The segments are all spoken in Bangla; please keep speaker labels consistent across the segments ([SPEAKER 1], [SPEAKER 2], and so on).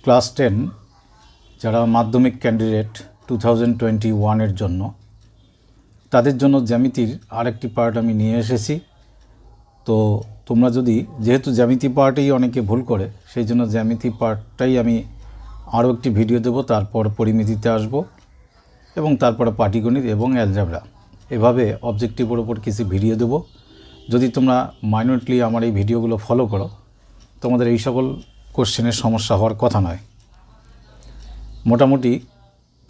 [SPEAKER 1] ক্লাস 10 যারা মাধ্যমিক ক্যান্ডিডেট 2021 এর জন্য তাদের জন্য জ্যামিতির আরেকটি পার্ট আমি নিয়ে এসেছি। তো তোমরা যদি যেহেতু জ্যামিতি পার্টেই অনেকে ভুল করে, সেই জন্য জ্যামিতি পার্টটাই আমি আরও একটি ভিডিও দেব, তারপর পরিমিতিতে আসব এবং তারপরে পাটিগণিত এবং অ্যালজেব্রা, এভাবে অবজেক্টিভের ওপর কিছু ভিডিও দেব। যদি তোমরা মাইনরলি আমার এই ভিডিওগুলো ফলো করো, তোমাদের এই সকল কোশ্চেনের সমস্যা হওয়ার কথা নয়। মোটামুটি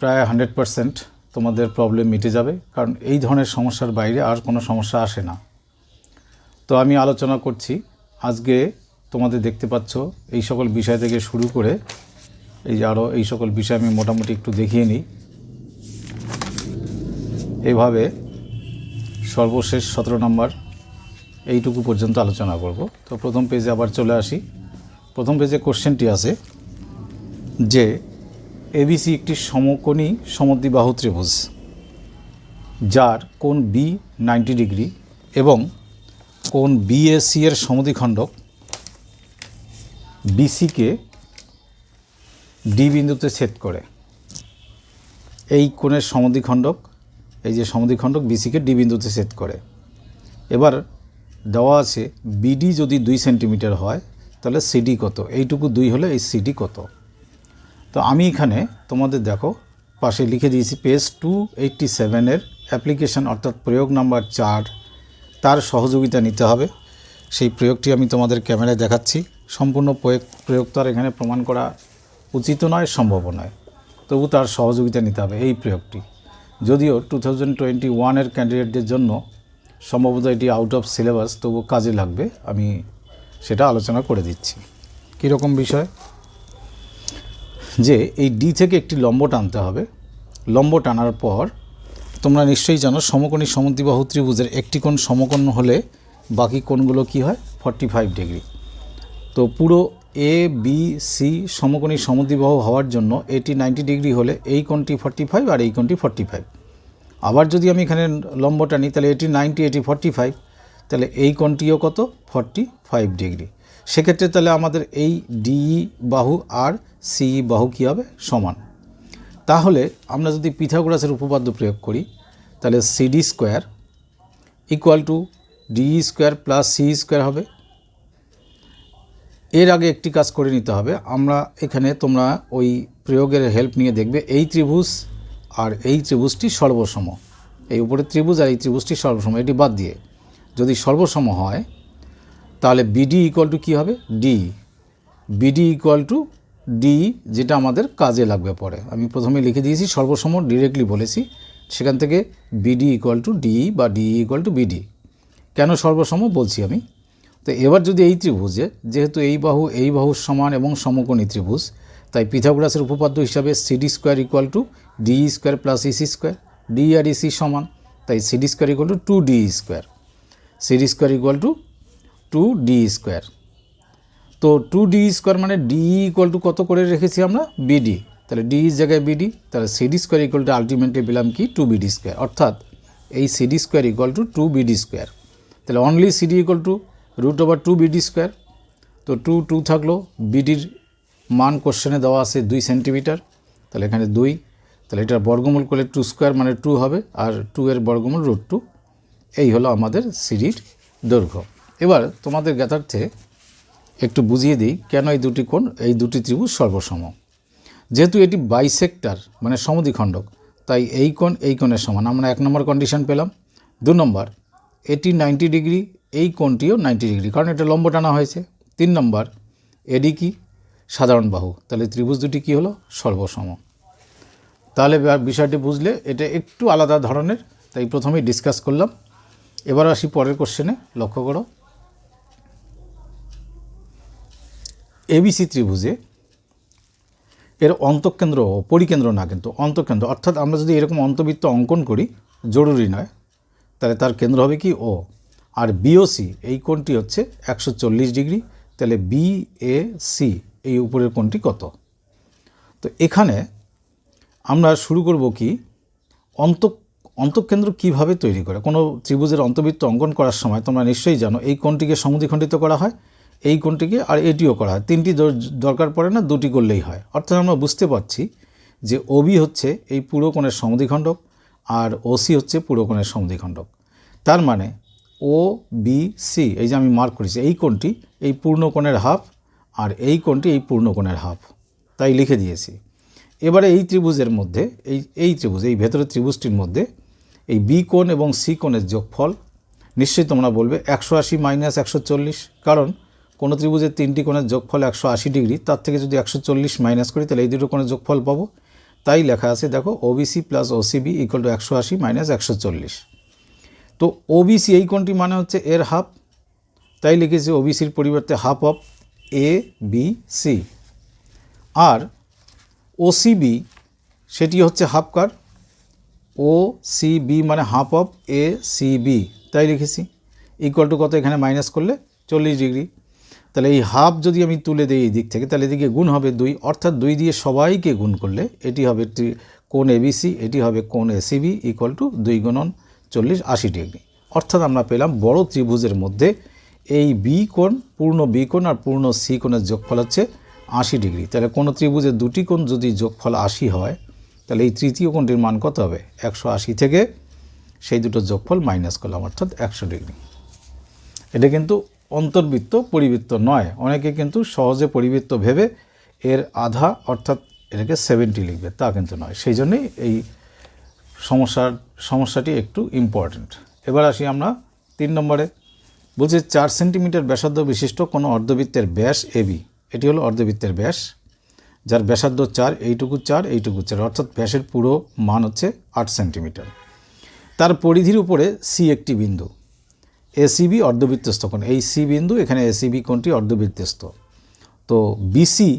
[SPEAKER 1] প্রায় 100% তোমাদের প্রবলেম মিটে যাবে, কারণ এই ধরনের সমস্যার বাইরে আর কোনো সমস্যা আসে না। তো আমি আলোচনা করছি আজকে, তোমাদের দেখতে পাচ্ছ এই সকল বিষয় থেকে শুরু করে এই যে আরও এই সকল বিষয় আমি মোটামুটি একটু দেখিয়ে নিই। এইভাবে সর্বশেষ 17 নম্বর এইটুকু পর্যন্ত আলোচনা করব। তো প্রথম পেজে আবার চলে আসি। প্রথম পেজে কোশ্চেনটি আছে যে এবিসি একটি সমকোণী সমদ্বিবাহু ত্রিভুজ, যার কোণ বি 90 ডিগ্রি এবং কোণ বিএসি এর সমদ্বিখণ্ডক বিসিকে ডি বিন্দুতে ছেদ করে। এই কোণের সমদ্বিখণ্ডক, এই যে সমদ্বিখণ্ডক বিসিকে ডি বিন্দুতে ছেদ করে। এবার দেওয়া আছে বিডি যদি 2 সেন্টিমিটার হয় তাহলে সিডি কত, এইটুকু 2 হলে এই সিডি কত। তো আমি এখানে তোমাদের দেখো পাশে লিখে দিয়েছি পেজ 287 এর অ্যাপ্লিকেশন, অর্থাৎ প্রয়োগ নাম্বার 4, তার সহযোগিতা নিতে হবে। সেই প্রয়োগটি আমি তোমাদের ক্যামেরায় দেখাচ্ছি। সম্পূর্ণ প্রয়োগ তো আর এখানে প্রমাণ করা উচিত নয়, সম্ভব নয়, তবু তার সহযোগিতা নিতে হবে এই প্রয়োগটি। যদিও 2021 এর ক্যান্ডিডেটদের জন্য সম্ভবত এটি আউট অফ সিলেবাস, তবু কাজে লাগবে, আমি সেটা আলোচনা করে দিচ্ছি। কীরকম বিষয়, যে এই ডি থেকে একটি লম্ব টানতে হবে। লম্ব টানার পর তোমরা নিশ্চয়ই জানো সমকোণী সমদ্বিবাহু ত্রিভুজের একটি কোণ সমকোণ হলে বাকি কোণগুলো কি হয়, 45 ডিগ্রি। তো পুরো এ বি সি সমকোণী সমদ্বিবাহু হওয়ার জন্য এটি 90 ডিগ্রি হলে এই কোণটি 45 আর এই কোণটি 45। আবার যদি আমি এখানে লম্ব টানি তাহলে এটি 90, এটি 45, তাহলে এই কোণটিও কত, 45 ডিগ্রি। সেক্ষেত্রে তাহলে আমাদের এই ডিই বাহু আর সিই বাহু কী হবে, সমান। তাহলে আমরা যদি পিথাগোরাসের উপপাদ্য প্রয়োগ করি তাহলে CD square equal to DE square plus C square হবে। এর আগে একটি কাজ করে নিতে হবে, আমরা এখানে তোমরা ওই প্রয়োগের হেল্প নিয়ে দেখবে এই ত্রিভুজ আর এই ত্রিভুজটি সর্বসম, এই উপরের ত্রিভুজ আর এই ত্রিভুজটি সর্বসম, এটি বাদ দিয়ে যদি সর্বসম হয় তাহলে বিডি ইকুয়াল টু কী হবে, D. BD equal to D, যেটা আমাদের কাজে লাগবে পরে। আমি প্রথমে লিখে দিয়েছি সর্বসম, ডিরেক্টলি বলেছি, সেখান থেকে বিডি ইকুয়াল টু ডি বা ডি ইকুয়াল টু বিডি। কেন সর্বসম বলছি আমি। তো এবার যদি এই ত্রিভুজে, যেহেতু এই বাহুর সমান এবং সমকোণী ত্রিভুজ, তাই পিথাগোরাসের উপপাদ্য হিসাবে CD square equal to D square plus EC square, D আর ইসি সমান, তাই সিডি স্কোয়ার ইকুয়াল টু 2ডি square, CD square equal to 2ডি স্কোয়ার। তো 2ডি স্কোয়ার মানে ডি ইকুয়াল টু কত করে রেখেছি আমরা, বিডি, তাহলে ডি জায়গায় বিডি, তাহলে CD square equal to ultimately পেলাম কি, 2বিডি স্কোয়ার, অর্থাৎ এই সিডি স্কোয়ার ইকুয়াল টু 2বিডি স্কোয়ার। তাহলে অনলি সিডি ইকুয়াল টু √2বিডি স্কোয়ার। তো 2 থাকলো, বিডির মান কোশ্চেনে দেওয়া আছে 2 সেন্টিমিটার, তাহলে এখানে 2, তাহলে এটার বর্গমূল করলে 2 স্কোয়ার মানে 2 হবে, আর 2 এর বর্গমূল √2। এই হলো আমাদের সিডির দৈর্ঘ্য। এবার তোমাদের জ্ঞাতার্থে একটু বুঝিয়ে দিই কেন এই দুটি কোণ, এই দুটি ত্রিভুজ সর্বসম। যেহেতু এটি বাইসেক্টর মানে সমদ্বিখণ্ডক, তাই এই কোণ এই কোণের সমান, আমরা 1 নম্বর কন্ডিশন পেলাম। 2 নম্বর, এটি 90 ডিগ্রি, এই কোণটিও 90 ডিগ্রি, কারণ এটা লম্ব টানা হয়েছে। 3 নম্বর, এডি কি, সাধারণ বাহু, তাহলে ত্রিভুজ দুটি কী হলো, সর্বসম। তাহলে বিষয়টি বুঝলে এটা একটু আলাদা ধরনের, তাই প্রথমেই ডিসকাস করলাম। এবার আসি পরের কোশ্চেনে, লক্ষ্য করো। এবিসি ত্রিভুজে এর অন্তঃকেন্দ্র, পরিকেন্দ্র না কিন্তু অন্তঃকেন্দ্র, অর্থাৎ আমরা যদি এরকম অন্তবৃত্ত অঙ্কন করি, জরুরি নয়, তাহলে তার কেন্দ্র হবে কি, ও। আর বিওসি এই কোণটি হচ্ছে 140 ডিগ্রি, তাহলে বিএসি এই উপরের কোণটি কত। তো এখানে আমরা শুরু করব কি, অন্তঃকেন্দ্র কিভাবে তৈরি করে। কোনো ত্রিভুজের অন্তবৃত্ত অঙ্কন করার সময় তোমরা নিশ্চয়ই জানো এই কোণটিকে সমদ্বিখণ্ডিত করা হয়, এই কোণটিকে আর এটিও করা হয়, তিনটি দরকার পড়ে না, দুটি করলেই হয়। অর্থাৎ আমরা বুঝতে পারছি যে ওবি হচ্ছে এই পুরো কোণের সমদ্বিখণ্ডক আর ওসি হচ্ছে পুরো কোণের সমদ্বিখণ্ডক। তার মানে ও বি সি, এই যে আমি মার্ক করেছি, এই কোণটি এই পূর্ণ কোণের হাফ আর এই কোণটি এই পূর্ণ কোণের হাফ, তাই লিখে দিয়েছি। এবারে এই ত্রিভুজের মধ্যে এই ত্রিভুজ, এই ভেতরের ত্রিভুজটির মধ্যে এই বি কোণ এবং সি কোণের যোগফল নিশ্চয়ই তোমরা বলবে 180 মাইনাস 140, কারণ কোনো ত্রিভুজের তিনটি কোণের যোগফল 180 ডিগ্রি, তার থেকে যদি 140 মাইনাস করি তাহলে এই দুটো কোণের যোগফল পাবো। তাই লেখা আছে দেখো OBC plus OCB equal to 180 minus 140। তো ওবিসি এই কোণটি মানে হচ্ছে এর হাফ, তাই লিখেছি ওবিসির পরিবর্তে half of A B C. আর ওসিবি সেটি হচ্ছে হাফ কার, ও সি বি মানে half of A C B, তাই লিখেছি ইকুয়াল টু কত, এখানে মাইনাস করলে 40 ডিগ্রি। তাহলে এই হাফ যদি আমি তুলে দিই এই দিক থেকে, তাহলে এদিকে গুণ হবে 2, অর্থাৎ 2 দিয়ে সবাইকে গুণ করলে এটি হবে কোণ এবিসি, এটি হবে কোণ এসিবি ইকুয়াল টু 2 গুণন 40 80 ডিগ্রি। অর্থাৎ আমরা পেলাম বড় ত্রিভুজের মধ্যে এই বি কোণ, পূর্ণ বি কোণ আর পূর্ণ সি কোণের যোগফল হচ্ছে 80 ডিগ্রি। তাহলে কোনো ত্রিভুজের দুটি কোণ যদি যোগফল 80 হয়, তাহলে এই তৃতীয় কোণটির মান কত হবে, 180 থেকে সেই দুটো যোগফল মাইনাস করলাম, অর্থাৎ 100 ডিগ্রি। এটা কিন্তু অন্তর্বৃত্ত পরিবৃত্ত নয়, অনেকে কিন্তু সহজে পরিবৃত্ত ভেবে এর আধা অর্থাৎ এটাকে 70 লিখবে, তা কিন্তু নয়। সেই জন্যই এই সমস্যাটি একটু ইম্পর্ট্যান্ট। এবার আসি আমরা 3 নম্বরে। বলছে 4 সেন্টিমিটার ব্যাসার্ধ বিশিষ্ট কোনো অর্ধবৃত্তের ব্যাস এবি, এটি হলো অর্ধবৃত্তের ব্যাস, যার ব্যাসার্ধ 4, এইটুকু 4, এইটুকু 4, অর্থাৎ ব্যাসের পুরো মান হচ্ছে 8 সেন্টিমিটার। তার পরিধির উপরে সি একটি বিন্দু, এসিবি অর্ধবৃত্তস্থ কোণ, এই সি বিন্দু, এখানে এসিবি কোণটি অর্ধবৃত্তস্থ। তো বিসি,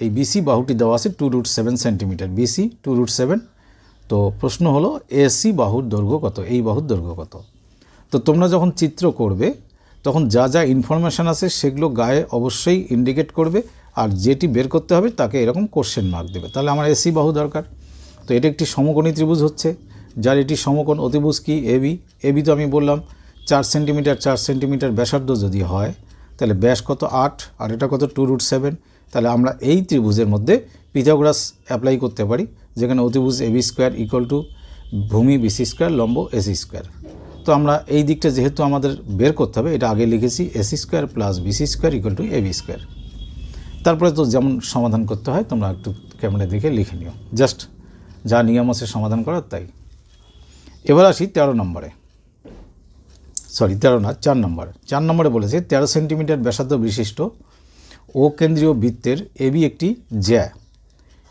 [SPEAKER 1] এই বিসি বাহুটি দেওয়া আছে 2√7 সেন্টিমিটার, বিসি 2√7। তো প্রশ্ন হলো এসি বাহুর দৈর্ঘ্য কত, এই বাহুর দৈর্ঘ্য কত। তো তোমরা যখন চিত্র করবে তখন যা যা ইনফরমেশান আছে সেগুলো গায়ে অবশ্যই ইন্ডিকেট করবে, আর যেটি বের করতে হবে তাকে এরকম কোশ্চেন মার্ক দেবে। তাহলে আমার এসি বাহু দরকার। তো এটা একটি সমকোণী ত্রিভুজ হচ্ছে, যার এটি সমকোণ অতিভুজ কি এবি। এবি তো আমি বললাম 4 সেন্টিমিটার 4 সেন্টিমিটার ব্যাসার্ধ যদি হয়, তাহলে ব্যাস কত 8, আর এটা কত 2√7। তাহলে আমরা এই ত্রিভুজের মধ্যে পিথাগোরাস অ্যাপ্লাই করতে পারি, যেখানে অতিভুজ এবি স্কোয়ার ইকুয়াল টু ভূমি বিসি স্কোয়ার লম্ব এসি স্কোয়ার। তো আমরা এই দিকটা যেহেতু আমাদের বের করতে হবে, এটা আগে লিখেছি AC square plus BC square equal to AB square. তারপরে তো যেমন সমাধান করতে হয় তোমরা একটু ক্যামেরা দেখে লিখে নিও, জাস্ট যা নিয়ম আছে সমাধান করার তাই। এবার আসি 13 নম্বরে, সরি 13 না 4 নম্বর। 4 নম্বরে বলেছে 13 সেন্টিমিটার ব্যাসার্ধ বিশিষ্ট ও কেন্দ্রীয় বৃত্তের এবি একটি জ্যা,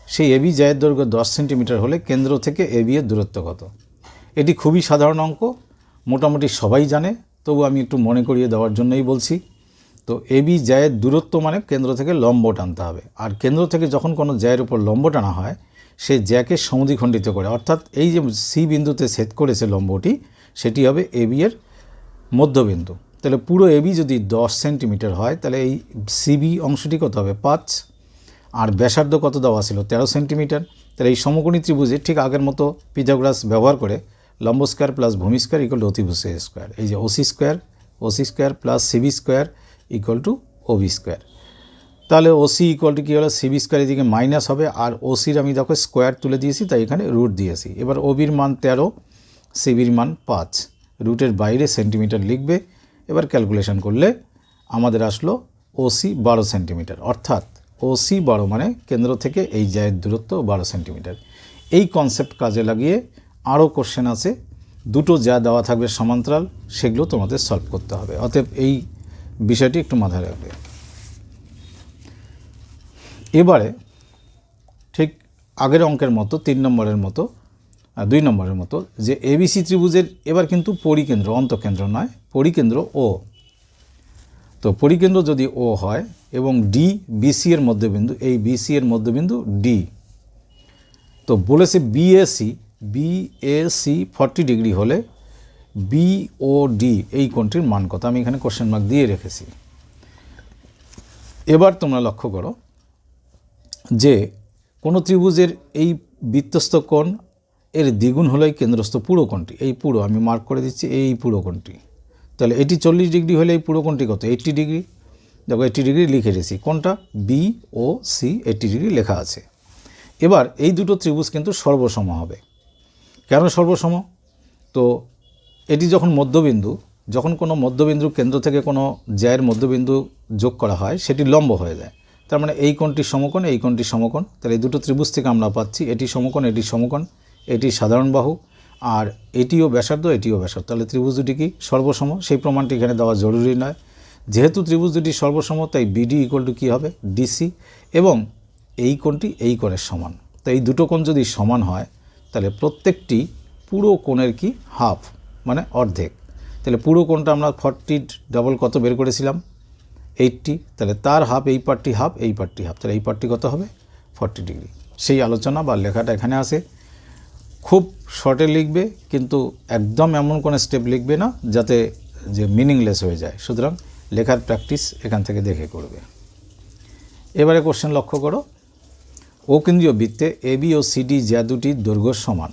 [SPEAKER 1] সেই এবি জ্যায়ের দৈর্ঘ্য 10 সেন্টিমিটার হলে কেন্দ্র থেকে এবি এর দূরত্ব কত। এটি খুবই সাধারণ অঙ্ক, মোটামুটি সবাই জানে, তবু আমি একটু মনে করিয়ে দেওয়ার জন্যই বলছি। তো এবি জ্যায়ের দূরত্ব মানে কেন্দ্র থেকে লম্ব টানতে হবে, আর কেন্দ্র থেকে যখন কোনো জ্যায়ের উপর লম্ব টানা হয় সে জ্যাকে সমদ্বিখণ্ডিত করে, অর্থাৎ এই যে সি বিন্দুতে ছেদ করেছে লম্বটি, সেটি হবে এবি এর মধ্যবিন্দু। তাহলে পুরো এবি যদি 10 সেন্টিমিটার হয়, তাহলে এই সিবি অংশটি কত হবে 5, আর ব্যাসার্ধ কত দেওয়া ছিল 13 সেন্টিমিটার। তাহলে এই সমকোণী ত্রিভুজে ঠিক আগের মতো পিথাগোরাস ব্যবহার করে লম্ব স্কোয়ার প্লাস ভূমি স্কোয়ার ইকুয়াল টু অতিভুজ এ স্কোয়ার, এই যে OC square plus CB square equal to OB square. তাহলে ওসি ইকুয়াল টু কী হলো, সিবি স্কোয়ার এদিকে মাইনাস হবে, আর ওসির আমি দেখো স্কোয়ার তুলে দিয়েছি, তাই এখানে রুট দিয়েছি। এবার ওবির মান 13, সিবির মান 5, রুটের বাইরে সেন্টিমিটার লিখবে। এবার ক্যালকুলেশন করলে আমাদের আসলো ওসি 12 সেন্টিমিটার, অর্থাৎ ওসি 12 মানে কেন্দ্র থেকে এই জ্যায়ের দূরত্ব 12 সেন্টিমিটার। এই কনসেপ্ট কাজে লাগিয়ে আরও কোশ্চেন আছে, দুটো যা দেওয়া থাকবে সমান্তরাল, সেগুলো তোমাদের সলভ করতে হবে। অতএব এই বিষয়টি একটু মাথায় রাখবে। এবারে ঠিক আগের অঙ্কের মতো 3 নম্বরের মতো 2 নম্বরের মতো যে এবিসি ত্রিভুজের এবার কিন্তু পরিকেন্দ্র, অন্তঃকেন্দ্র নয়, পরিকেন্দ্র ও। তো পরিকেন্দ্র যদি ও হয় এবং ডি বিসি এর মধ্যবিন্দু, এই বিসি এর মধ্যবিন্দু ডি, তো বলেছে বিএসি 40 ডিগ্রি হলে বিওডি এই কোণটির মান কত। আমি এখানে কোশ্চেন মার্ক দিয়ে রেখেছি। এবার তোমরা লক্ষ্য করো যে কোনো ত্রিভুজের এই বৃত্তস্থ কোণ এর দ্বিগুণ হলেই কেন্দ্রস্থ পুরো কোণটি, এই পুরো আমি মার্ক করে দিচ্ছি, এই পুরো কোণটি। তাহলে এটি 40 ডিগ্রি হলে এই পুরো কোণটি কত 80 ডিগ্রি। দেখো 80 ডিগ্রি লিখে রেখেছি, কোনটা বি ও সি 80 ডিগ্রি লেখা আছে। এবার এই দুটো ত্রিভুজ কিন্তু সর্বসম হবে। কেন সর্বসম? তো এটি যখন মধ্যবিন্দু, যখন কোনো মধ্যবিন্দুর কেন্দ্র থেকে কোনো জ্যায়ের মধ্যবিন্দু যোগ করা হয় সেটি লম্ব হয়ে যায়। তার মানে এই কোণটি সমকোণ, এই কোণটি সমকোণ। তাহলে এই দুটো ত্রিভুজ থেকে আমরা পাচ্ছি এটি সমকোণ, এটি সমকোণ, এটি সাধারণ বাহু, আর এটিও ব্যাসার্ধ, এটিও ব্যাসার্ধ। তাহলে ত্রিভুজ দুটি কি সর্বসম? সেই প্রমাণটি এখানে দেওয়া জরুরি নয়। যেহেতু ত্রিভুজ দুটি সর্বসম, তাই বিডি ইকুয়াল টু কী হবে? ডিসি, এবং এই কোণটি এই কোণের সমান। তো এই দুটো কোণ যদি সমান হয় তাহলে প্রত্যেকটি পুরো কোণের কি হাফ, মানে অর্ধেক। তাহলে পুরো কোণটা আমরা 40 ডবল কত বের করেছিলাম? 80। তাহলে তার হাফ, এই পার্টটি হাফ, এই পার্টটি হাফ, তাহলে এই পার্টটি কত হবে? 40 ডিগ্রি। সেই আলোচনা বা লেখাটা এখানে আসে। খুব শর্টে লিখবে, কিন্তু একদম এমন কোনো স্টেপ লিখবে না যাতে যে মিনিংলেস হয়ে যায়। সুতরাং লেখার প্র্যাকটিস এখান থেকে দেখে করবে। এবারে কোশ্চেন লক্ষ্য করো, অকেন্দ্রীয় বৃত্তে এবি ও সিডি যা দুটির দৈর্ঘ্য সমান।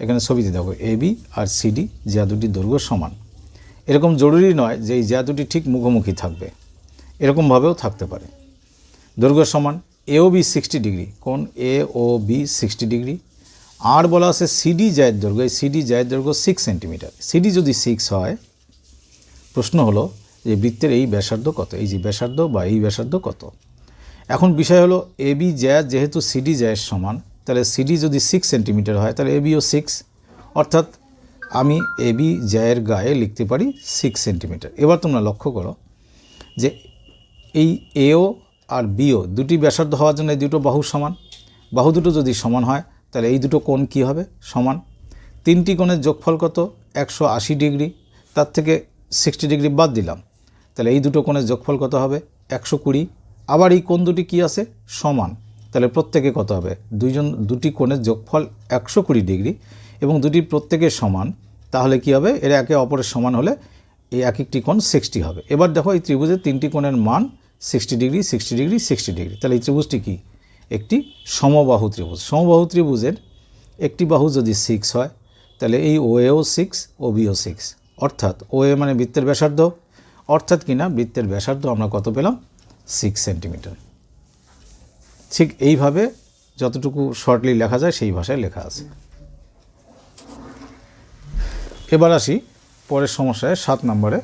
[SPEAKER 1] এখানে ছবিতে দেখো এবি আর সিডি যা দুটির দৈর্ঘ্য সমান। এরকম জরুরি নয় যে এই যা দুটি ঠিক মুখোমুখি থাকবে, এরকমভাবেও থাকতে পারে। দৈর্ঘ্য সমান, এ ও বি 60 ডিগ্রি, কোণ এ ও বি 60 ডিগ্রি। আর বলা আছে সিডি জায়ের দৈর্ঘ্য, এই সিডি জায়ের দৈর্ঘ্য 6 সেন্টিমিটার। সিডি যদি 6 হয়, প্রশ্ন হলো যে বৃত্তের এই ব্যাসার্ধ কত? এই যে ব্যাসার্ধ বা এই ব্যাসার্ধ কত? এখন বিষয় হলো এবি জ্যা যেহেতু সিডি জ্যায়ের সমান, তাহলে সিডি যদি 6 সেন্টিমিটার হয় তাহলে এবিও 6, অর্থাৎ আমি এবি জ্যায়ের গায়ে লিখতে পারি 6 সেন্টিমিটার। এবার তোমরা লক্ষ্য করো যে এই এও আর বিও দুটি ব্যাসার্ধ হওয়ার জন্য এই দুটো বাহু সমান। বাহু দুটো যদি সমান হয় তাহলে এই দুটো কোণ কী হবে? সমান। তিনটি কোণের যোগফল কত? 180 ডিগ্রি। তার থেকে 60 ডিগ্রি বাদ দিলাম, তাহলে এই দুটো কোণের যোগফল কত হবে? 120। আবার এই কোণ দুটি কী আছে? সমান। তাহলে প্রত্যেকে কত হবে? দুটি কোণের যোগফল 120 ডিগ্রি, এবং দুটি প্রত্যেকের সমান। তাহলে কি হবে? এরা একে অপরের সমান হলে এই এক একটি কোণ 60 হবে। এবার দেখো এই ত্রিভুজের তিনটি কোণের মান 60 ডিগ্রি, 60 ডিগ্রি, 60 ডিগ্রি। তাহলে এই ত্রিভুজটি কি? একটি সমবাহু ত্রিভুজ। সমবাহু ত্রিভুজের একটি বাহু যদি 6 হয় তাহলে এই ও এও 6, ও বিও 6, অর্থাৎ ও এ মানে বৃত্তের ব্যাসার্ধ, অর্থাৎ কিনা বৃত্তের ব্যাসার্ধ আমরা কত পেলাম? 6 সেন্টিমিটার। ঠিক এইভাবে যতটুকু শর্টলি লেখা যায় সেই ভাষায় লেখা আছে। এবার আসি পরের সমস্যায় 7 নম্বরে।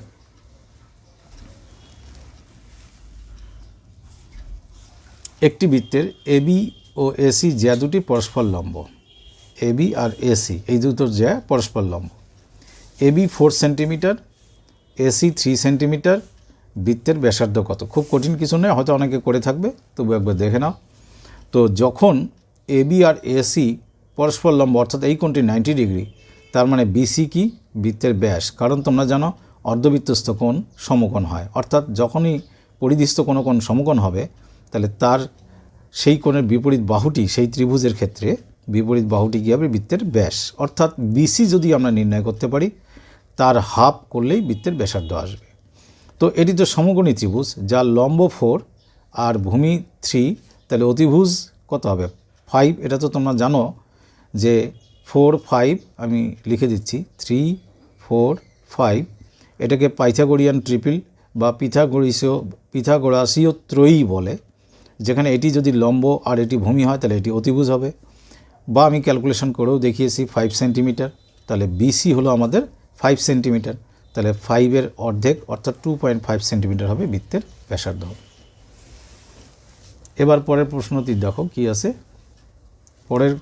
[SPEAKER 1] একটি বৃত্তের এবি ও এসি জ্যা দুটি পরস্পর লম্ব। এবি আর এসি এই দুটোর জ্যা পরস্পর লম্ব। AB 4 centimetre, AC 3 centimetre. বৃত্তের ব্যাসার্ধ কত? খুব কঠিন কিছু নয়, হয়তো অনেকে করে থাকবে, তবু একবার দেখে নাও। তো যখন এবি আর এসি পরস্পর লম্ব, অর্থাৎ এই কোণটি 90 ডিগ্রি, তার মানে বিসি কি? বৃত্তের ব্যাস। কারণ তোমরা জানো অর্ধবৃত্তস্থ কোণ সমকোণ হয়, অর্থাৎ যখনই পরিধিস্থ কোনো কোণ সমকোণ হবে তাহলে তার সেই কোণের বিপরীত বাহুটি, সেই ত্রিভুজের ক্ষেত্রে বিপরীত বাহুটি কী হবে? বৃত্তের ব্যাস। অর্থাৎ বিসি যদি আমরা নির্ণয় করতে পারি তার হাফ করলেই বৃত্তের ব্যাসার্ধ আসবে। তো এটি তো সমকোণী ত্রিভুজ যার লম্ব 4 আর ভূমি 3, তাহলে অতিভুজ কত হবে? 5। এটা তো তোমরা জানো যে 4, 5, আমি লিখে দিচ্ছি 3, 4, 5। এটাকে পাইথাগোরিয়ান ট্রিপল বা পিথাগোরাসীয় ত্রয়ী বলে, যেখানে এটি যদি লম্ব আর এটি ভূমি হয় তাহলে এটি অতিভুজ হবে। বা আমি ক্যালকুলেশন করেও দেখিয়েছি 5 সেন্টিমিটার। তাহলে বিসি হলো আমাদের 5 সেন্টিমিটার। তাহলে 5-এর অর্ধেক অর্থাৎ 2.5 সেন্টিমিটার হবে বৃত্তের ব্যাসার্ধ। এবার পরের প্রশ্নটি দেখো কি আছে। পরের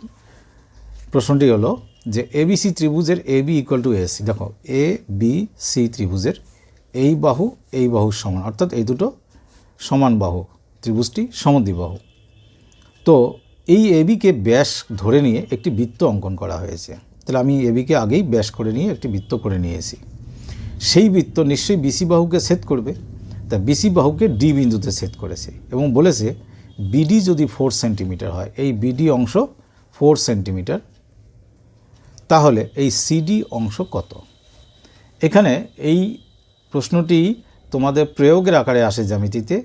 [SPEAKER 1] প্রশ্নটি হলো যে এবিসি ত্রিভুজের এবি ইকুয়াল টু এসি। দেখো এ বি সি ত্রিভুজের এই বাহুর সমান, অর্থাৎ এই দুটো সমান বাহু, ত্রিভুজটি সমদ্বিবাহু। তো এই এবিকে ব্যাস ধরে নিয়ে একটি বৃত্ত অঙ্কন করা হয়েছে। তাহলে আমি এবিকে আগেই ব্যাস করে নিয়ে একটি বৃত্ত করে নিয়েছি। সেই বৃত্ত নিশ্চয়ই বিসি বাহুকে ছেদ করবে। তা বিসি বাহুকে ডি বিন্দুতে ছেদ করেছে এবং বলেছে বিডি যদি 4 সেন্টিমিটার হয়, এই বিডি অংশ 4 সেন্টিমিটার, তাহলে এই সিডি অংশ কত? এখানে এই প্রশ্নটি তোমাদের প্রয়োগের আকারে আসে জ্যামিতিতে,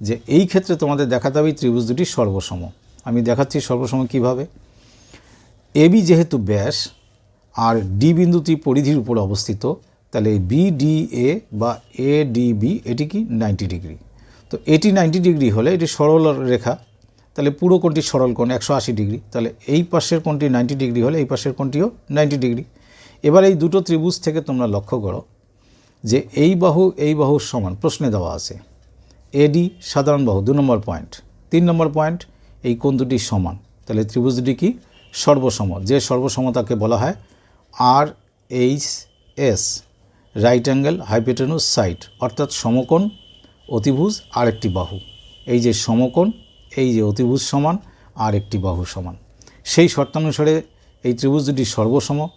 [SPEAKER 1] যে এই ক্ষেত্রে তোমাদের দেখাতে হবে ত্রিভুজ দুটি সর্বসম। আমি দেখাচ্ছি সর্বসম কিভাবে। এবি যেহেতু ব্যাস আর ডি বিন্দুটি পরিধির উপর অবস্থিত, তাহলে বিডিএ বা এডিবি এটি কি 90 ডিগ্রি। তো এটি 90 ডিগ্রি হলে এটি সরল রেখা, তাহলে পুরো কোণটি সরল কোণ 180 ডিগ্রি, তাহলে এই পাশের কোণটি 90 ডিগ্রি হলে এই পাশের কোণটিও 90 ডিগ্রি। এবার এই দুটো ত্রিভুজ থেকে তোমরা লক্ষ্য করো যে এই বাহুর সমান প্রশ্নে দেওয়া আছে। এডি সাধারণ বাহু 2 নম্বর পয়েন্ট। 3 নম্বর পয়েন্ট, এই কোণ দুটি সমান, তাহলে ত্রিভুজ দুটি কি সর্বসম। যে সর্বসমতাকে বলা হয় RHS, রাইট অ্যাঙ্গেল হাইপোটেনুস সাইড, অর্থাৎ সমকোণ অতিভুজ আর একটি বাহু। এই যে সমকোণ, এই যে অতিভুজ সমান আর একটি বাহু সমান, সেই শর্তানুসারে এই ত্রিভুজ দুটি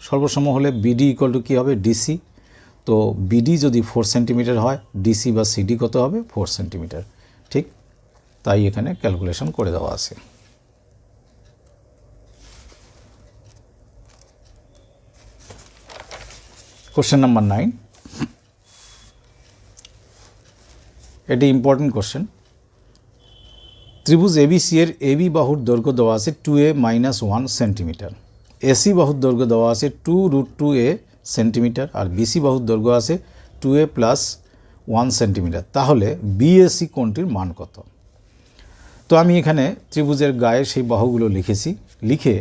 [SPEAKER 1] সর্বসম হলে BD ইকুয়াল টু কী হবে DC। তো BD যদি 4 সেন্টিমিটার হয়, DC বা CD কত হবে 4 সেন্টিমিটার। ঠিক তাই এখানে ক্যালকুলেশন করে দেওয়া আছে। কোশ্চেন নাম্বার 9, এটি ইম্পর্টেন্ট কোশ্চেন। ত্রিভুজ ABC এর AB বাহুর দৈর্ঘ্য দেওয়া আছে 2a - 1 সেন্টিমিটার, AC বাহুর দৈর্ঘ্য দেওয়া আছে 2√2a সেন্টিমিটার, আর BC বাহুর দৈর্ঘ্য আছে 2a + 1 সেন্টিমিটার। তাহলে BAC কোণটির মান কত? তো আমি এখানে ত্রিভুজের গায়ে সেই বাহুগুলো লিখেছি। লিখে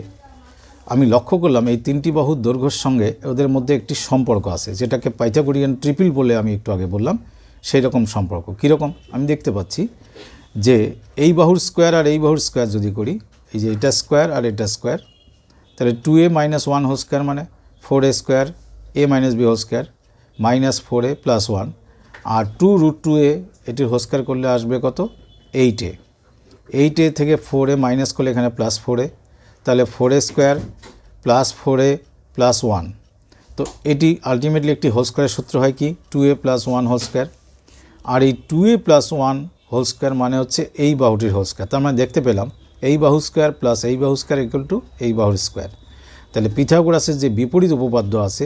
[SPEAKER 1] আমি লক্ষ্য করলাম এই তিনটি বাহুর দৈর্ঘ্যের সঙ্গে ওদের মধ্যে একটি সম্পর্ক আছে, যেটাকে পাইথাগোরিয়ান ট্রিপল বলে আমি একটু আগে বললাম। সেই রকম সম্পর্ক কীরকম আমি দেখতে পাচ্ছি যে এই বাহুর স্কোয়ার আর এই বাহুর স্কোয়ার যদি করি, এই যে এটা স্কোয়ার আর এটা স্কোয়ার, তাহলে 2a - 1 হোল স্কোয়ার মানে 4a square, a - b whole square -4a + 1, আর 2√2a এটির হোল স্কোয়ার করলে আসবে কত 8a। 8a থেকে 4a মাইনাস করলে এখানে +4a, তাহলে 4a স্কোয়ার + 4a + 1। তো এটি আলটিমেটলি একটি হোল স্কোয়ারের সূত্র হয় কি 2a + 1 হোল স্কোয়ার। আর এই 2a + 1 হোল স্কোয়ার মানে হচ্ছে এই বাহুটির হোল স্কোয়ার। তার মানে দেখতে পেলাম এই বাহু স্কোয়ার প্লাস এই বাহু স্কোয়ার ইকুয়াল টু এই বাহুর স্কোয়ার। তাহলে পিথাগোরাসের যে বিপরীত উপপাদ্য আছে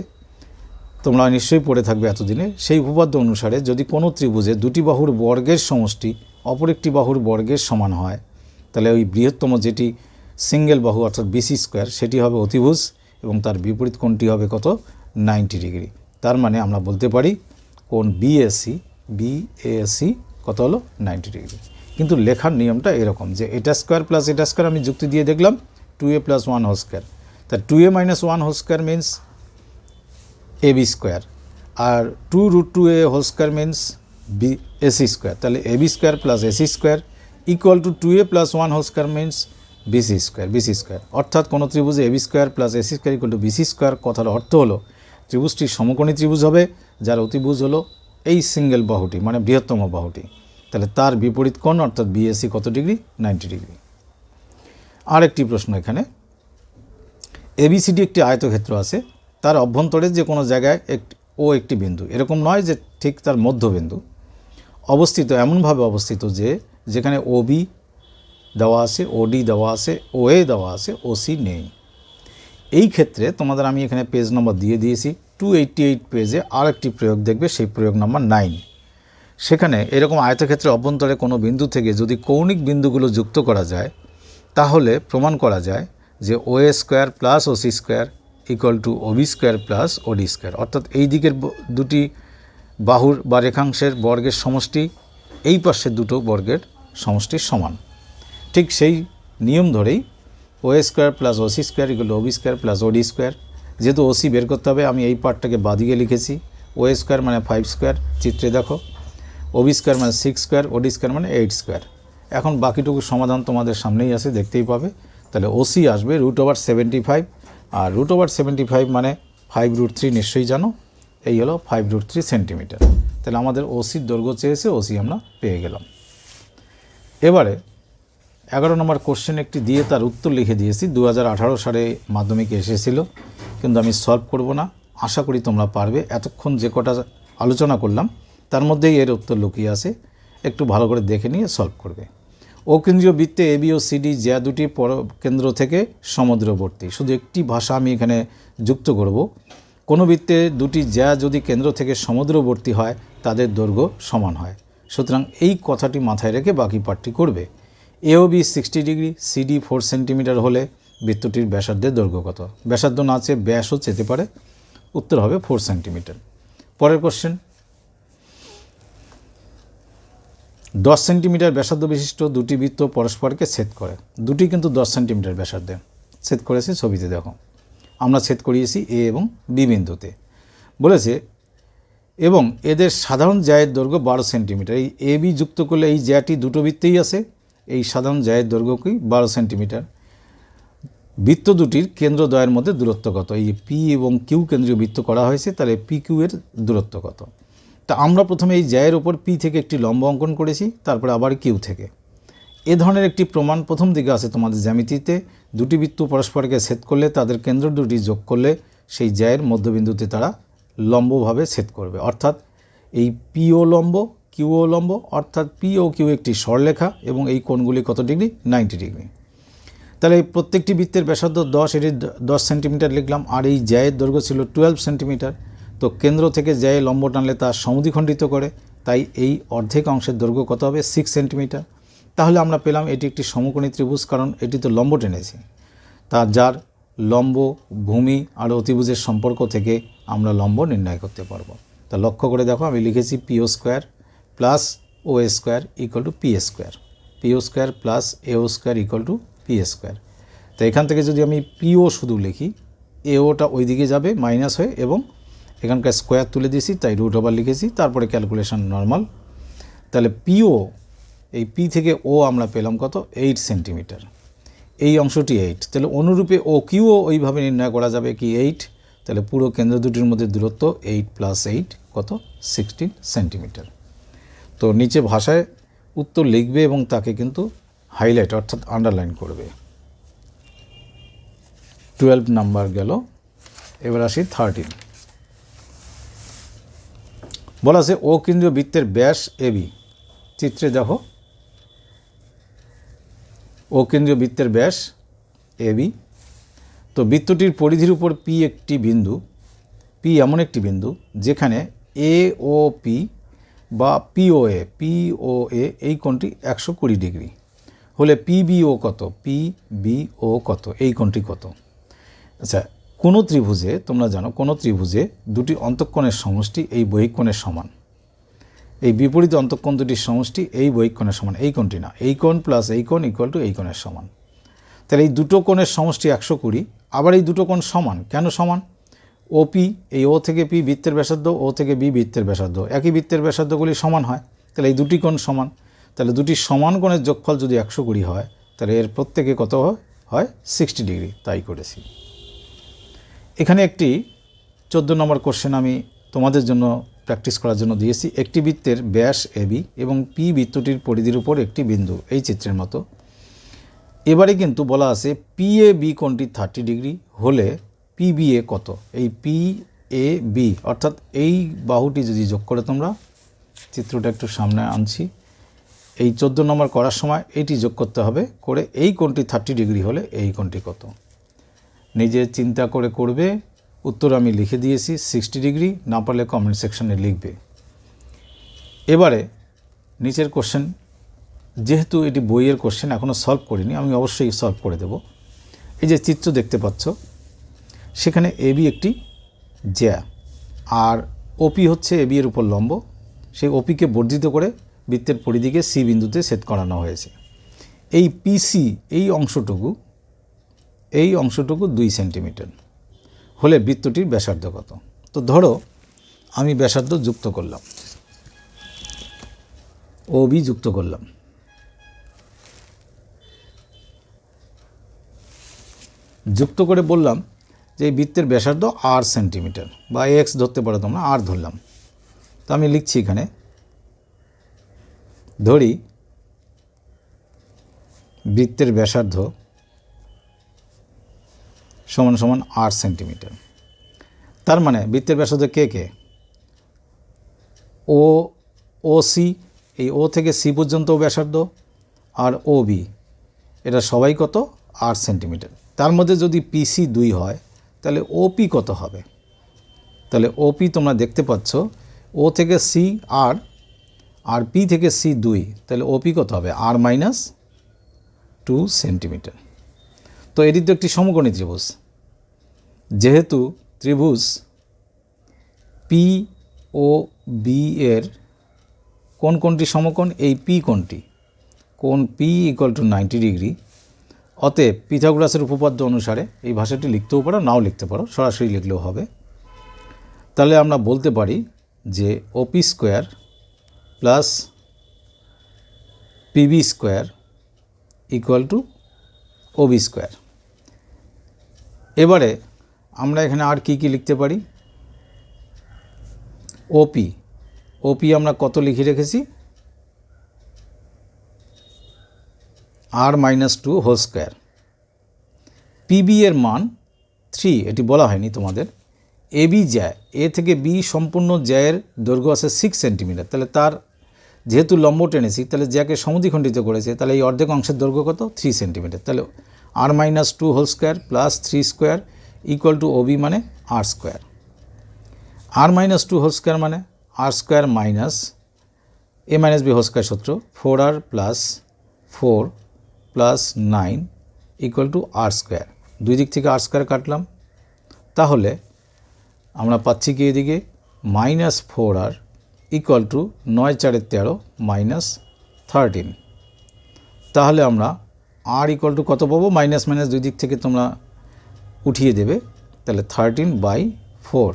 [SPEAKER 1] তোমরা নিশ্চয়ই পড়ে থাকবে এতদিনে, সেই উপপাদ্য অনুসারে যদি কোনো ত্রিভুজে দুটি বাহুর বর্গের সমষ্টি অপর একটি বাহুর বর্গের সমান হয়, তাহলে ওই বৃহত্তম যেটি সিঙ্গেল বাহু অর্থাৎ BC স্কোয়ার সেটি হবে অতিভুজ এবং তার বিপরীত কোণটি হবে কত 90 ডিগ্রি। তার মানে আমরা বলতে পারি কোণ BAC কত হলো 90 ডিগ্রি। কিন্তু লেখার নিয়মটা এরকম যে এটা স্কোয়ার প্লাস এটা স্কোয়ার আমি যুক্তি দিয়ে দেখলাম 2a + 1 হোল স্কোয়ার, তা 2a - 1 whole square means AB square, আর 2√2a whole square means AC square. তাহলে AB square plus AC square equal to 2a + 1 whole square means BC square. অর্থাৎ কোনো ত্রিভুজে AB square plus AC square equal to BC square, কথার অর্থ হলো ত্রিভুজটি সমকোণী ত্রিভুজ হবে যার অতিভুজ হলো এই সিঙ্গেল বাহুটি মানে বৃহত্তম বাহুটি। তাহলে তার বিপরীত কোণ অর্থাৎ BAC কত ডিগ্রি 90 ডিগ্রি। আরেকটি প্রশ্ন এখানে, ABCD একটি আয়তক্ষেত্র আছে, তার অভ্যন্তরে যে কোনো জায়গায় একটি বিন্দু, এরকম নয় যে ঠিক তার মধ্যবিন্দু অবস্থিত, এমনভাবে অবস্থিত যে যেখানে OB দেওয়া আছে, OD দেওয়া আছে, OA দেওয়া আছে, OC নেই। এই ক্ষেত্রে তোমাদের আমি এখানে পেজ নম্বর দিয়ে দিয়েছি 288 পেজে আরেকটি প্রয়োগ দেখবে, সেই প্রয়োগ নম্বর 9। সেখানে এরকম আয়তক্ষেত্রের অভ্যন্তরে কোনো বিন্দু থেকে যদি কৌণিক বিন্দুগুলো যুক্ত করা যায় তাহলে প্রমাণ করা যায় যে OA square plus OC square equal two OB square plus OD square, অর্থাৎ এই দিকের দুটি বাহুর বা রেখাংশের বর্গের সমষ্টি এই পাশের দুটো বর্গের সমষ্টির সমান। ঠিক সেই নিয়ম ধরেই OA square plus OC square equal two OB square plus OD square. যেহেতু OC বের করতে হবে আমি এই পার্টটাকে বাদিকে লিখেছি, OA স্কোয়ার মানে 5 স্কোয়ার, চিত্রে দেখো, OB স্কোয়ার মানে 6 স্কোয়ার, OD স্কোয়ার মানে 8 স্কোয়ার। এখন বাকিটুকু সমাধান তোমাদের সামনেই আছে, দেখতেই পাবে। তাহলে OC আসবে √75, আর √75 মানে 5√3 নিশ্চয়ই জানো, এই হলো 5√3 সেন্টিমিটার। তাহলে আমাদের OCর দৈর্ঘ্য চেয়েছে, OC আমরা পেয়ে গেলাম। এবারে 11 নম্বর কোশ্চেন একটি দিয়ে তার উত্তর লিখে দিয়েছি, 2018 সালে মাধ্যমিকে এসেছিল, কিন্তু আমি সলভ করব না, আশা করি তোমরা পারবে। এতক্ষণ যে কটা আলোচনা করলাম তার মধ্যেই এর উত্তর লুকিয়ে আছে, একটু ভালো করে দেখে নিয়ে সলভ করবে। অকেন্দ্রীয় বৃত্তে AB ও CD জ্যা দুটি কেন্দ্র থেকে সমুদ্রবর্তী। শুধু একটি ভাষা আমি এখানে যুক্ত করব, কোনো বৃত্তে দুটি জ্যা যদি কেন্দ্র থেকে সমুদ্রবর্তী হয় তাদের দৈর্ঘ্য সমান হয়। সুতরাং এই কথাটি মাথায় রেখে বাকি পাঠটি করবে। AOB 60 ডিগ্রি, CD 4 সেন্টিমিটার হলে বৃত্তটির ব্যাসার্ধের দৈর্ঘ্য কত? ব্যাসার্ধ না চেয়ে ব্যাসও চেতে পারে, উত্তর হবে 4 সেন্টিমিটার। পরের কোশ্চেন, 10 সেন্টিমিটার ব্যাসার্ধ বিশিষ্ট দুটি বৃত্ত পরস্পরকে ছেদ করে। দুটি কিন্তু 10 সেন্টিমিটার ব্যাসার্ধে ছেদ করেছে, ছবিতে দেখো আমরা ছেদ করিয়েছি এ এবং বি বিন্দুতে। বলেছে এবং এদের সাধারণ জ্যায়ের দৈর্ঘ্য 12 সেন্টিমিটার। এই এ বি যুক্ত করলে এই জ্যাটি দুটো বৃত্তেই আছে, এই সাধারণ জ্যায়ের দৈর্ঘ্য কি 12 সেন্টিমিটার। বৃত্ত দুটির কেন্দ্রদ্বয়ের মধ্যে দূরত্ব কত? এই পি এবং কিউ কেন্দ্রীয় বৃত্ত করা হয়েছে, তাহলে পি কিউ এর দূরত্ব কত? তা আমরা প্রথমে এই জ্যায়ের ওপর পি থেকে একটি লম্ব অঙ্কন করেছি, তারপরে আবার কিউ থেকে। এ ধরনের একটি প্রমাণ প্রথম দিকে আছে তোমাদের জ্যামিতিতে। দুটি বৃত্ত পরস্পরকে ছেদ করলে তাদের কেন্দ্র দুটি যোগ করলে সেই জ্যায়ের মধ্যবিন্দুতে তারা লম্বভাবে ছেদ করবে, অর্থাৎ এই পিও লম্ব কিউও লম্ব, অর্থাৎ পি ও কিউ একটি সরলরেখা এবং এই কোণগুলি কত ডিগ্রি? 90 ডিগ্রি। তাহলে এই প্রত্যেকটি বৃত্তের ব্যাসার্ধ 10, এটি 10 সেন্টিমিটার লিখলাম, আর এই জ্যায়ের দৈর্ঘ্য ছিল 12 সেন্টিমিটার। তো কেন্দ্র থেকে জ্যায়ে লম্ব টানলে তা সমদ্বিখণ্ডিত করে, তাই এই অর্ধেক অংশের দৈর্ঘ্য কত হবে? 6 সেন্টিমিটার। তাহলে আমরা পেলাম এটি একটি সমকোণী ত্রিভুজ, কারণ এটি তো লম্ব টেনেছে। যার লম্ব, ভূমি আর অতিভুজের সম্পর্ক থেকে আমরা লম্ব নির্ণয় করতে পারবো। তা লক্ষ্য করে দেখো, আমি লিখেছি P O square plus O square equal to P square, P O square plus A O square equal to P square. তো এখান থেকে যদি আমি পিও শুধু লিখি, এওটা ওই দিকে যাবে মাইনাস হয়ে, এবং এখানকার স্কোয়ার তুলে দিয়েছি তাই রুট ওভার লিখেছি, তারপরে ক্যালকুলেশন নর্মাল। তাহলে পিও, এই পি থেকে ও আমরা পেলাম কত? 8 সেন্টিমিটার। এই অংশটি 8, তাহলে অনুরূপে ও কিউও ওইভাবে নির্ণয় করা যাবে কি 8। তাহলে পুরো কেন্দ্র দুটির মধ্যে দূরত্ব 8 + 8 কত? 16 সেন্টিমিটার। তো নিচে ভাষায় উত্তর লিখবে এবং তাকে কিন্তু হাইলাইট অর্থাৎ আন্ডারলাইন করবে। 12 নাম্বার গেল, এবার আসি 13। বলা আছে ও কেন্দ্রীয় বৃত্তের ব্যাস এবি। চিত্রে দেখো ও কেন্দ্রীয় বৃত্তের ব্যাস এবি। তো বৃত্তটির পরিধির উপর পি একটি বিন্দু, পি এমন একটি বিন্দু যেখানে এ ও পি বা পিওএ এই কোণটি 120 ডিগ্রি হলে পিবিও কত? পিবিও কত? এই কোণটি কত? আচ্ছা, কোনো ত্রিভুজে তোমরা জানো কোনো ত্রিভুজে দুটি অন্তঃকোণের সমষ্টি এই বহিঃকোণের সমান। এই বিপরীত অন্তঃকোণ দুটির সমষ্টি এই বহিঃকোণের সমান, এই কোণটি না। এই কোণ প্লাস এই কোণ ইকুয়াল টু এই কোণের সমান। তাহলে এই দুটো কোণের সমষ্টি 120। আবার এই দুটো কোণ সমান, কেন সমান? ওপি, এই ও থেকে পি বৃত্তের ব্যাসার্ধ, ও থেকে বি বৃত্তের ব্যাসার্ধ, একই বৃত্তের ব্যাসার্ধগুলি সমান হয়, তাহলে এই দুটি কোণ সমান। তাহলে দুটি সমান কোণের যোগফল যদি 120 হয়, তাহলে এর প্রত্যেকে কত হয়? 60 ডিগ্রি। তাই করেছি। এখানে একটি 14 নম্বর কোশ্চেন আমি তোমাদের জন্য প্র্যাকটিস করার জন্য দিয়েছি। একটি বৃত্তের ব্যাস এবি এবং পি বৃত্তটির পরিধির উপর একটি বিন্দু, এই চিত্রের মতো। এবারে কিন্তু বলা আছে পি এ বি কোণটি 30 ডিগ্রি হলে পি বি এ কত? এই পি এ বি অর্থাৎ এই বাহুটি যদি যোগ করে, তোমরা চিত্রটা একটু সামনে আনছি, এই 14 নম্বর করার সময় এইটি যোগ করতে হবে, করে এই কোণটি 30 ডিগ্রি হলে এই কোণটি কত? নিজে চিন্তা করে করবে। উত্তর আমি লিখে দিয়েছি 60 ডিগ্রি, না পারলে কমেন্ট সেকশনে লিখবে। এবারে নিচের কোশ্চেন, যেহেতু এটি বইয়ের কোশ্চেন এখনও সলভ করিনি, আমি অবশ্যই সলভ করে দেব। এই যে চিত্র দেখতে পাচ্ছ, সেখানে এবি একটি জ্যা, আর ওপি হচ্ছে এবি এর উপর লম্ব। সেই ওপিকে বর্ধিত করে বৃত্তের পরিধিকে সি বিন্দুতে ছেদ করানো হয়েছে। এই পিসি এই অংশটুকু 2 সেন্টিমিটার হলে বৃত্তটির ব্যাসার্ধ কত? তো ধরো আমি ব্যাসার্ধ যুক্ত করলাম, ওবি যুক্ত করলাম। যুক্ত করে বললাম যে এই বৃত্তের ব্যাসার্ধ আর সেন্টিমিটার, বা এক্স ধরতে পারো তোমরা, আর ধরলাম। তো আমি লিখছি এখানে, ধরি বৃত্তের ব্যাসার্ধ সমান সমান 8 সেন্টিমিটার। তার মানে বৃত্তের ব্যাসার্ধ কে কে? ও সি, এই ও থেকে সি পর্যন্ত ব্যাসার্ধ, আর ও বি, এটা সবাই কত? 8 সেন্টিমিটার। তার মধ্যে যদি পিসি 2 হয়, তাহলে ওপি কত হবে? তাহলে ওপি তোমরা দেখতে পাচ্ছ, ও থেকে সি আর পি থেকে সি 2, তাহলে ওপি কত হবে? আর মাইনাস 2 সেন্টিমিটার। তো এটি তো একটি সমকোণী ত্রিভুজ। যেহেতু ত্রিভুজ পি ও বি এর কোন কোণটি সমকোণ? এই পি কোণটি। কোণ পি ইকুয়াল টু 90 ডিগ্রি। অতএব পিথাগোরাসের উপপাদ্য অনুসারে এই ভাষাটি লিখতেও পারো, নাও লিখতে পারো, সরাসরি লিখলেও হবে। তাহলে আমরা বলতে পারি যে ওপি square plus PB square equal to OB square. এবারে আমরা এখানে আর কি লিখতে পারি? ওপি আমরা কত লিখে রেখেছি? r-2 whole square. পিবি এর মান 3, এটি বলা হয়নি তোমাদের। এবি জ্যা, এ থেকে বি সম্পূর্ণ জ্যায়ের দৈর্ঘ্য আছে 6 সেন্টিমিটার। তাহলে তার যেহেতু লম্ব টেনেছি, তাহলে জ্যাকে সমদ্বিখণ্ডিত করেছে, তাহলে এই অর্ধেক অংশের দৈর্ঘ্য কত? 3 সেন্টিমিটার। তাহলে r-2 whole square plus 3 square equal to OB মানে r square. r-2 whole square মানে r square minus a minus B whole square সূত্র 4r plus 4 plus 9 equal to r square. দুই দিক থেকে r স্কোয়ার কাটলাম, তাহলে আমরা পাচ্ছি কি এদিকে -4r ইকুয়াল টু 9 4 13 মাইনাস 13। তাহলে আমরা r ইকুয়াল টু কত পাবো? মাইনাস মাইনাস দুই দিক থেকে তোমরা উঠিয়ে দেবে, তাহলে 13/4,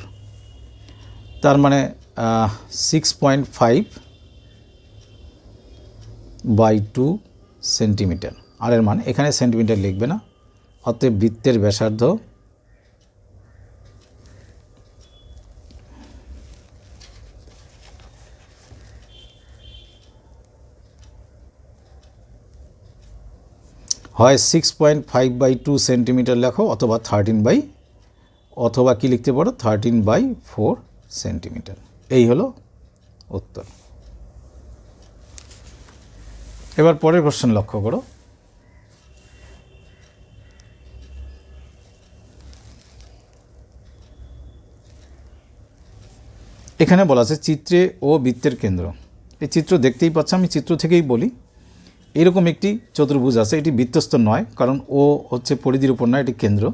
[SPEAKER 1] তার মানে 6.5/2 সেন্টিমিটার। আর এর মান এখানে সেন্টিমিটার লিখবে না। অতএব বৃত্তের ব্যাসার্ধ হয় 6.5/2 সেন্টিমিটার লেখো, অথবা অথবা কি লিখতে পারো 13/4 সেন্টিমিটার। এই হলো উত্তর। এবার পরের কোশ্চেন লক্ষ্য করো। এখানে বলা আছে চিত্রে ও বৃত্তের কেন্দ্র। এই চিত্র দেখতেই পাচ্ছ, আমি চিত্র থেকেই বলি। এরকম একটি চতুর্ভুজ আছে, এটি বৃত্তস্থ নয়, কারণ ও হচ্ছে পরিধির উপর নয়, এটি কেন্দ্র,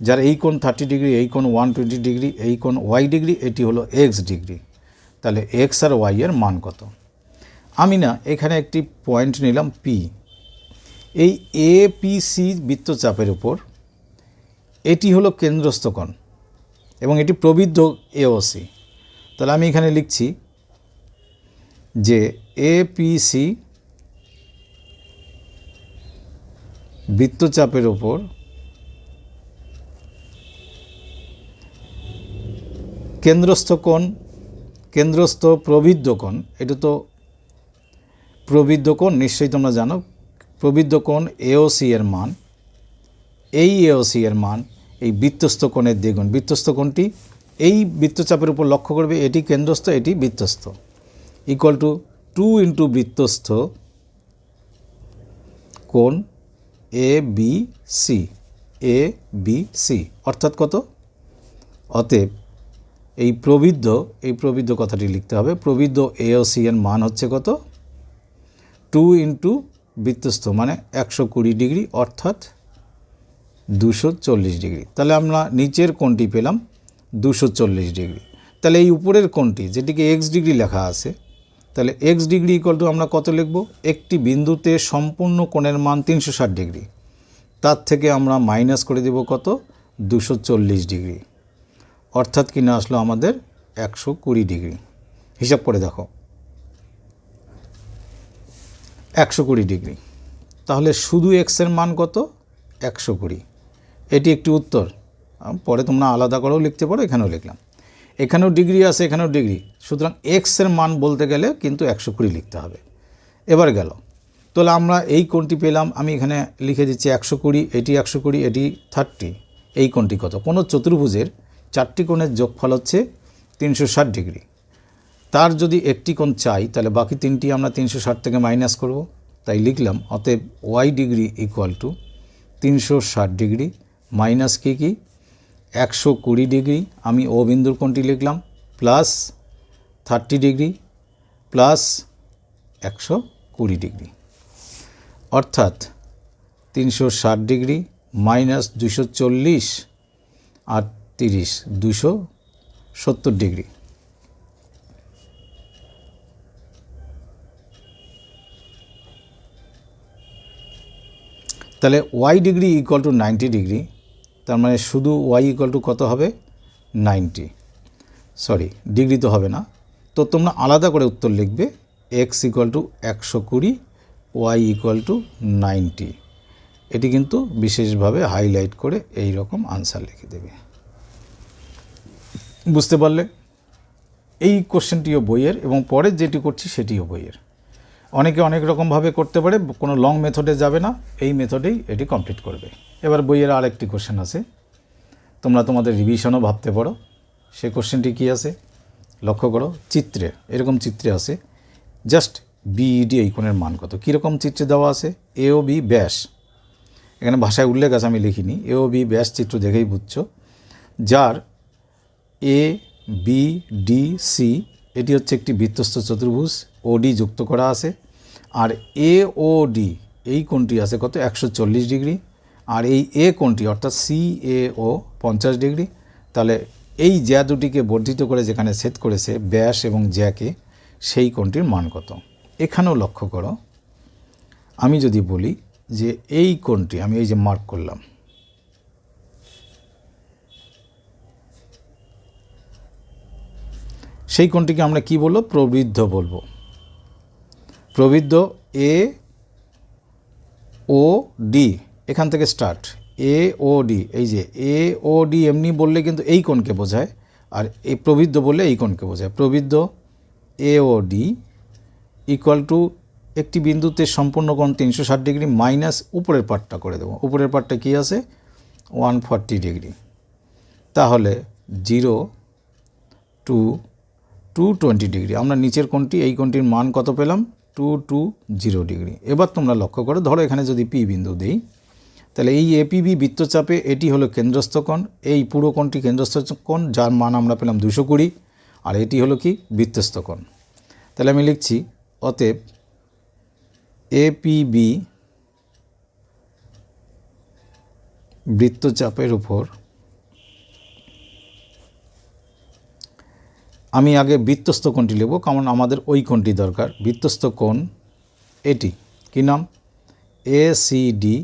[SPEAKER 1] যার এই কোণ 30 ডিগ্রি, এই কোণ 120 ডিগ্রি, এই কোণ ওয়াই ডিগ্রি, এটি হলো এক্স ডিগ্রি। তাহলে এক্স আর ওয়াই এর মান কত? আমি না এখানে একটি পয়েন্ট নিলাম পি। এই এপিসি বৃত্তচাপের উপর এটি হলো কেন্দ্রস্থ কোণ এবং এটি প্রবৃদ্ধ এওসি। তাহলে আমি এখানে লিখছি যে এপিসি বৃত্তচাপের উপর কেন্দ্রস্থ প্রবৃদ্ধ কোণ, এটা তো প্রবৃদ্ধ কোণ নিশ্চয়ই তোমরা জানো। প্রবৃদ্ধ কোণ এওসি এর মান, এই এওসি এর মান এই বৃত্তস্থ কোণের দ্বিগুণ। বৃত্তস্থ কোণটি এই বৃত্তচাপের উপর লক্ষ্য করবে, এটি কেন্দ্রস্থ, এটি বৃত্তস্থ, ইকুয়াল টু 2 ইন্টু বৃত্তস্থ কোণ এ বি সি, অর্থাৎ কত? অতএব এই প্রবৃদ্ধ কথাটি লিখতে হবে। প্রবৃদ্ধ এওসি এর মান হচ্ছে কত? 2 ইন্টু বৃত্তস্থ মানে 120 ডিগ্রি, অর্থাৎ 240 ডিগ্রি। তাহলে আমরা নিচের কোণটি পেলাম 240 ডিগ্রি। তাহলে এই উপরের কোণটি, যেটিকে এক্স ডিগ্রি লেখা আছে, তাহলে এক্স ডিগ্রি ইকুয়াল টু আমরা কত লিখব? একটি বিন্দুতে সম্পূর্ণ কোণের মান 360 ডিগ্রি, তার থেকে আমরা মাইনাস করে দেব কত? 240 ডিগ্রি, অর্থাৎ কিনা আসলো আমাদের 120 ডিগ্রি। হিসাব করে দেখো, 120 ডিগ্রি। তাহলে শুধু এক্সের মান কত? 120। এটি একটি উত্তর। পরে তোমরা আলাদা করেও লিখতে পারো, এখানেও লিখলাম। এখানেও ডিগ্রি আছে, এখানেও ডিগ্রি, সুতরাং এক্সের মান বলতে গেলে কিন্তু 120 লিখতে হবে। এবার গেল, তাহলে আমরা এই কোণটি পেলাম, আমি এখানে লিখে দিচ্ছি 120, এটি 120, এটি 30। এই কোণটি কত? কোনো চতুর্ভুজের 4টি কোণের যোগফল হচ্ছে 360 ডিগ্রি। তার যদি একটি কোণ চাই, তাহলে বাকি 3টি আমরা 360 থেকে মাইনাস করব। তাই লিখলাম অতএব Y degree equal to 360 degree minus কি 120 ডিগ্রি, আমি ও বিন্দুর কোণটি লিখলাম, প্লাস 30 ডিগ্রি প্লাস 120 ডিগ্রি, অর্থাৎ 360 ডিগ্রি মাইনাস 240 আর 30, 270 ডিগ্রি। তাহলে Y degree equal to 90 degree, তার মানে শুধু ওয়াই ইকুয়াল টু কত হবে 90, সরি ডিগ্রি তো হবে না, তো তোমরা আলাদা করে উত্তর লিখবে X equal to 120, Y equal to 90। এটি কিন্তু বিশেষভাবে হাইলাইট করে এই রকম আনসার লিখে দেবে। বুঝতে পারলে? এই কোশ্চেনটিও বইয়ের এবং পরের যেটি করছি সেটিও বইয়ের। অনেকে অনেক রকমভাবে করতে পারে, কোনো লং মেথডে যাবে না, এই মেথডেই এটি কমপ্লিট করবে। এবার বইয়ের আরেকটি কোশ্চেন আছে, তোমরা তোমাদের রিভিশনও ভাবতে পারো। সেই কোশ্চেনটি কী আছে লক্ষ্য করো, চিত্রে এরকম চিত্রে আছে জাস্ট বিইডি এই কোণের মান কত, কীরকম চিত্রে দেওয়া আছে, এ ও বি ব্যাস, এখানে ভাষায় উল্লেখ আছে আমি লিখিনি, এ ও বি ব্যাস চিত্র দেখেই বুঝছো, যার এ বি ডি সি এটি হচ্ছে একটি বৃত্তস্থ চতুর্ভুজ, ওডি যুক্ত করা আছে, আর এ ও ডি এই কোণটি আছে কত 140 ডিগ্রি, আর এই এ কোণটি অর্থাৎ সি এ ও 50 ডিগ্রি। তাহলে এই জ্যা দুটিকে বর্ধিত করে যেখানে ছেদ করেছে ব্যাস এবং জ্যাকে, সেই কোণটির মান কত। এখানেও লক্ষ্য করো, আমি যদি বলি যে এই কোণটি আমি এই যে মার্ক করলাম, সেই কোণটিকে আমরা কি বলবো, প্রবৃদ্ধ বলবো। প্রবৃদ্ধ এ ও ডি, এখান থেকে স্টার্ট, এ ও ডি, এই যে এ ও ডি এমনি বললে কিন্তু এই কোণকে বোঝায়, আর এই প্রবৃদ্ধ বললে এই কোণকে বোঝায়। প্রবৃদ্ধ এ ও ডি ইকুয়াল টু একটি বিন্দুতে সম্পূর্ণ কোণ 360 ডিগ্রি মাইনাস উপরের পার্টটা করে দেবো, উপরের পার্টটা কী আছে 140 ডিগ্রি, তাহলে 0 টু 220 ডিগ্রি। আমরা নিচের কোণটি এই কোণটির মান কত পেলাম 220 ডিগ্রি। এবার তোমরা লক্ষ্য করো, ধরো এখানে যদি পি বিন্দু দিই, তাহলে এই এপিবি বৃত্তচাপে এটি হলো কেন্দ্রস্থ কোণ, এই পুরো কোণটি কেন্দ্রস্থ কোণ যার মান আমরা পেলাম 220, আর এটি হলো কি বৃত্তস্থ কোণ। তাহলে আমি লিখছি অতএব এপিবি বৃত্তচাপের উপর, আমি আগে বৃত্তস্থ কোণটি লিখব কারণ আমাদের ওই কোণটি দরকার। বৃত্তস্থ কোণ এটি কি নাম, এসিডি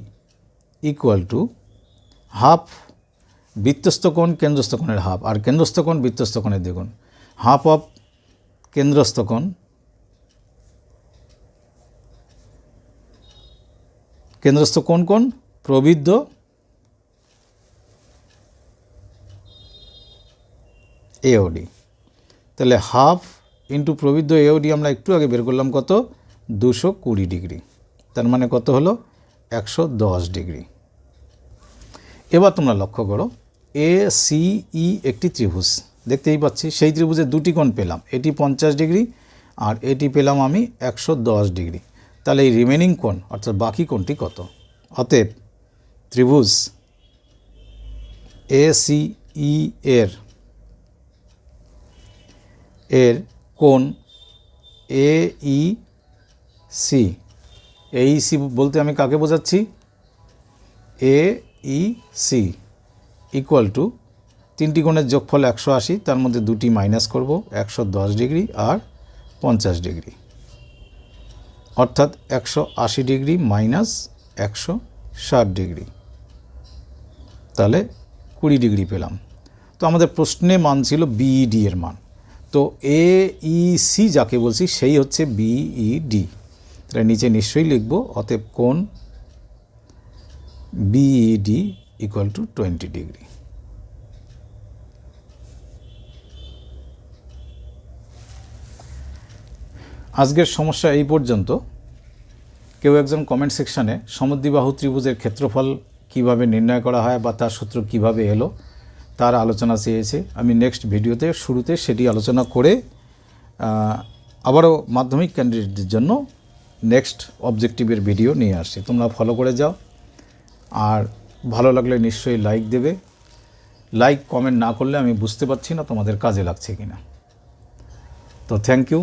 [SPEAKER 1] ইকুয়াল টু হাফ, বৃত্তস্থ কোণ কেন্দ্রস্থ কোণের হাফ, আর কেন্দ্রস্থ কোণ বৃত্তস্থ কোণের দ্বিগুণ, হাফ অফ কেন্দ্রস্থ কোণ কোণ প্রবৃদ্ধ এওডি। তাহলে হাফ ইন্টু প্রবৃদ্ধ এওডি আমরা একটু আগে বের করলাম কত 220 ডিগ্রি, তার মানে কত হলো 110 ডিগ্রি। এবার তোমরা লক্ষ্য করো এ সি ই একটি ত্রিভুজ দেখতেই পাচ্ছি, সেই ত্রিভুজের দুটি কোণ পেলাম, এটি 50 ডিগ্রি আর এটি পেলাম আমি 110 ডিগ্রি। তাহলে এই রিমেনিং কোণ অর্থাৎ বাকি কোণটি কত। অতএব ত্রিভুজ এ সি ই এর কোণ এ ই সি, এইসি বলতে আমি কাকে বোঝাচ্ছি, এ ই সি ইকুয়াল টু তিনটি কোণের যোগফল 180, তার মধ্যে দুটি মাইনাস করব 110 ডিগ্রি আর 50 ডিগ্রি, অর্থাৎ 180 ডিগ্রি মাইনাস 160 ডিগ্রি, তাহলে 20 ডিগ্রি পেলাম। তো আমাদের প্রশ্নে মান ছিল বিইডি এর মান, তো এ ই সি যাকে বলছি সেই হচ্ছে বিইডি। তাহলে নিচে নিশ্চয়ই লিখব অতএব কোণ বিইডি ইকুয়াল টু 20 ডিগ্রি। আজকের সমস্যা এই পর্যন্ত। কেউ একজন কমেন্ট সেকশানে সমদ্বিবাহু ত্রিভুজের ক্ষেত্রফল কিভাবে নির্ণয় করা হয় বা তার সূত্র কিভাবে এলো তার আলোচনা চেয়েছে। আমি নেক্সট ভিডিওতে শুরুতে সেটি আলোচনা করে আবারও মাধ্যমিক ক্যান্ডিডেটদের জন্য নেক্সট অবজেক্টিভের ভিডিও নিয়ে আসছি। তোমরা ফলো করে যাও, আর ভালো লাগলে নিশ্চয়ই লাইক দেবে। লাইক কমেন্ট না করলে আমি বুঝতে পারছি না তোমাদের কাজে লাগছে কিনা। তো থ্যাংক ইউ।